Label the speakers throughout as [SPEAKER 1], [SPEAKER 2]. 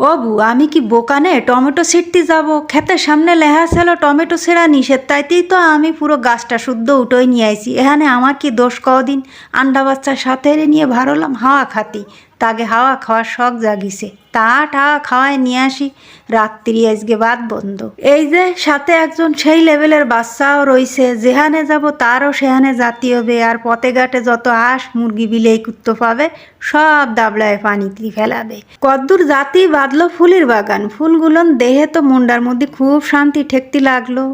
[SPEAKER 1] ও বু, আমি কি বোকানে টমেটো ছিঁড়তে যাব? ক্ষেতের সামনে লেহা ছিল টমেটো ছেঁড়া নিষেধ, তাইতেই তো আমি পুরো গাছটা শুদ্ধ উঠোই নিয়ে আইছি। এখানে আমার কি দোষ কদিন? আন্ডা বাচ্চার সাথে নিয়ে ভারলাম হাওয়া খাতি, তাকে হাওয়া খাওয়ার শখ জাগিছে, তা টাওয়া খাওয়ায় নিয়ে আসি। রাত্রি আজকে বাদ বন্ধ। এই যে সাথে একজন সেই লেভেলের বাচ্চাও রইছে, যেখানে যাব তারও সেখানে জাতি হবে। আর পথে ঘাটে যত হাঁস মুরগি বিলেই কুত্তো পাবে সব দাবলায় পানিতে ফেলাবে। কদ্দুর জাতি বাঁধলো ফুলের বাগান, ফুলগুলোন দেহে তো মুন্ডার মধ্যে খুব শান্তি ঠেকতে লাগলো।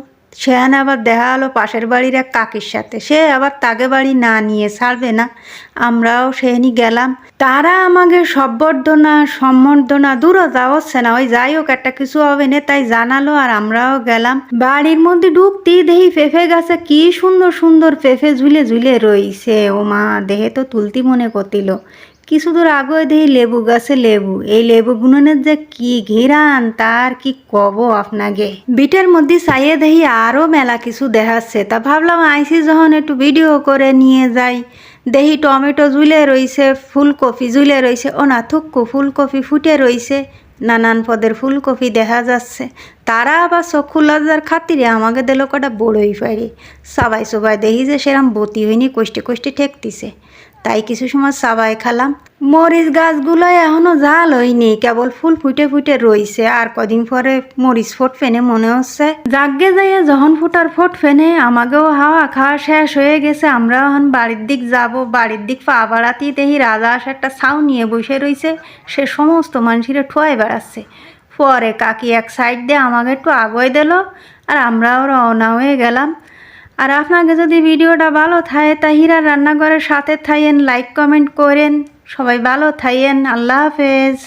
[SPEAKER 1] সেখানে আবার দেখা হলো পাশের বাড়ির এক কাকির সাথে, সে আবার তাগে বাড়ি না নিয়ে ছাড়বে না। আমরাও সেখানে গেলাম, তারা আমাকে সম্বর্ধনা সম্বর্ধনা দূরও যাওয়াচ্ছে না, ওই যাই হোক একটা কিছু হবে না তাই জানালো। আর আমরাও গেলাম, বাড়ির মধ্যে ঢুকতেই দেখি পেঁপে গাছে কি সুন্দর সুন্দর পেঁপে ঝুলে ঝুলে রইছে। ও মা, দেহে তো তুলতি মনে করতিল। কিছু দূর আগে দেখি লেবু গাছে লেবু, এই লেবু গুণনের যে কি ঘিরান তার কি কব আপনাকে। বিটের মধ্যে চাইয়ে দেখি আরও মেলা কিছু দেখাচ্ছে, তা ভাবলাম আইসি যখন একটু ভিডিও করে নিয়ে যাই। দেখি টমেটো ঝুলে রইছে, ফুলকপি ঝুলে রইছে, ও না থুক্কু ফুলকপি ফুটে রইছে, নানান পদের ফুলকপি দেখা যাচ্ছে। তারা আবার চক্ষু লজ্জার খাতিরে আমাকে দিল কটা বড়ই পারি। সবাই সবাই দেখি যে সেরম বতি হয়নি, কষ্টে কষ্টে ঠেকতিছে, তাই কিছু সময় সাবাই খালাম। মরিচ গাছগুলো এখনো জাল হয়নি, কেবল ফুল ফুটে ফুটে রইছে। আর কদিন পরে মরিচ ফোট ফেনে মনে হচ্ছে। জাগে যাইয়া যখন ফুটার ফোট ফেনে আমাকেও হাওয়া খাওয়া শেষ হয়ে গেছে। আমরা এখন বাড়ির দিক যাব। বাড়ির দিক পা বাড়াতেই দেখি রাজহাঁস একটা ছাউ নিয়ে বসে রইছে, সে সমস্ত মানুষের ঠোয়াই বেড়াচ্ছে। পরে কাকি এক সাইড দিয়ে আমাকে একটু আগুয়ে দিল, আর আমরাও রওনা হয়ে গেলাম। আর আপনাকে যদি ভিডিওটা ভালো থাকে তা হীরার রান্নাঘরের সাথে থাকেন, লাইক কমেন্ট করেন। সবাই ভালো থাকেন, আল্লাহ হাফেজ।